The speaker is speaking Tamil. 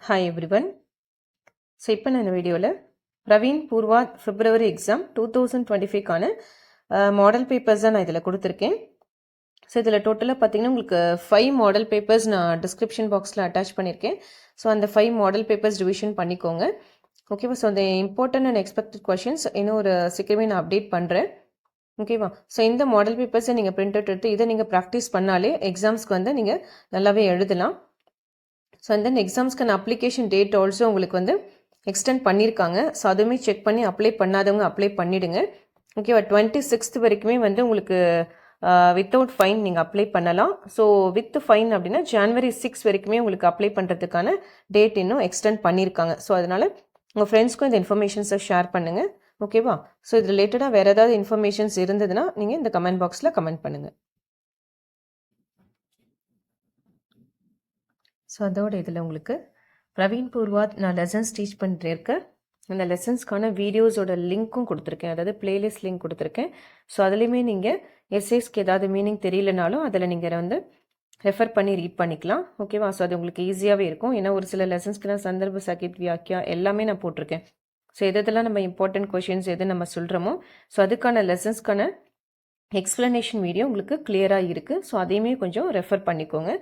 Hi everyone. ஸோ இப்போ நான் இந்த வீடியோவில் பிரவீன் பூர்வா பிப்ரவரி எக்ஸாம் 2025க்கான மாடல் பேப்பர்ஸ் தான் நான் இதில் கொடுத்துருக்கேன். ஸோ இதில் டோட்டலாக பார்த்தீங்கன்னா உங்களுக்கு 5 மாடல் பேப்பர்ஸ் நான் டிஸ்கிரிப்ஷன் பாக்ஸில் அட்டாச் பண்ணியிருக்கேன். ஸோ அந்த 5 மாடல் பேப்பர்ஸ் டிவிஷன் பண்ணிக்கோங்க. ஓகேவா? ஸோ அந்த இம்பார்ட்டன்ட் அண்ட் எக்ஸ்பெக்டட் கொஷின்ஸ் இன்னும் ஒரு சீக்கிரமே நான் அப்டேட் பண்ணுறேன். ஓகேவா? ஸோ இந்த மாடல் பேப்பர்ஸை நீங்கள் பிரிண்ட் அவுட் எடுத்து இதை நீங்கள் ப்ராக்டிஸ் பண்ணாலே எக்ஸாம்ஸ்க்கு வந்து நீங்கள் நல்லாவே எழுதலாம். ஸோ அண்ட் தென் எக்ஸாம்ஸ்க்கான அப்ளிகேஷன் டேட் ஆல்சோ உங்களுக்கு வந்து எக்ஸ்டெண்ட் பண்ணியிருக்காங்க. ஸோ அதுவுமே செக் பண்ணி அப்ளை பண்ணாதவங்க அப்ளை பண்ணிவிடுங்க. ஓகேவா? 26th வரைக்குமே வந்து உங்களுக்கு வித்தவுட் ஃபைன் நீங்கள் அப்ளை பண்ணலாம். ஸோ வித் ஃபைன் அப்படின்னா January 6 வரைக்குமே உங்களுக்கு அப்ளை பண்ணுறதுக்கான டேட் இன்னும் எக்ஸ்டெண்ட் பண்ணியிருக்காங்க. ஸோ அதனால் உங்கள் ஃப்ரெண்ட்ஸ்க்கும் இந்த இன்ஃபர்மேஷன்ஸை ஷேர் பண்ணுங்கள். ஓகேவா? ஸோ இது ரிலேட்டடாக வேறு ஏதாவது இன்ஃபர்மேஷன்ஸ் இருந்ததுன்னா நீங்கள் இந்த கமெண்ட் பாக்ஸில் கமெண்ட் பண்ணுங்கள். ஸோ அதோட இதில் உங்களுக்கு பிரவீன் பூர்வா நான் லெசன்ஸ் டீச் பண்ணிருக்கேன். அந்த லெசன்ஸ்க்கான வீடியோஸோட லிங்க்கும் கொடுத்துருக்கேன், அதாவது பிளேலிஸ்ட் லிங்க் கொடுத்துருக்கேன். ஸோ அதுலேயுமே நீங்கள் எஸ்ஏஸ்க்கு ஏதாவது மீனிங் தெரியலனாலும் அதில் நீங்கள் வந்து ரெஃபர் பண்ணி ரீட் பண்ணிக்கலாம். ஓகேவா? ஸோ அது உங்களுக்கு ஈஸியாகவே இருக்கும். ஏன்னா ஒரு சில லெசன்ஸ்க்கு நான் சந்தர்ப்ப சகித் வியாக்கியா எல்லாமே நான் போட்டிருக்கேன். ஸோ எதெல்லாம் நம்ம இம்பார்ட்டன்ட் கொஷின்ஸ் எது நம்ம சொல்கிறோமோ ஸோ அதுக்கான லெசன்ஸ்க்கான எக்ஸ்ப்ளனேஷன் வீடியோ உங்களுக்கு கிளியராக இருக்குது. ஸோ அதையுமே கொஞ்சம் ரெஃபர் பண்ணிக்கோங்க.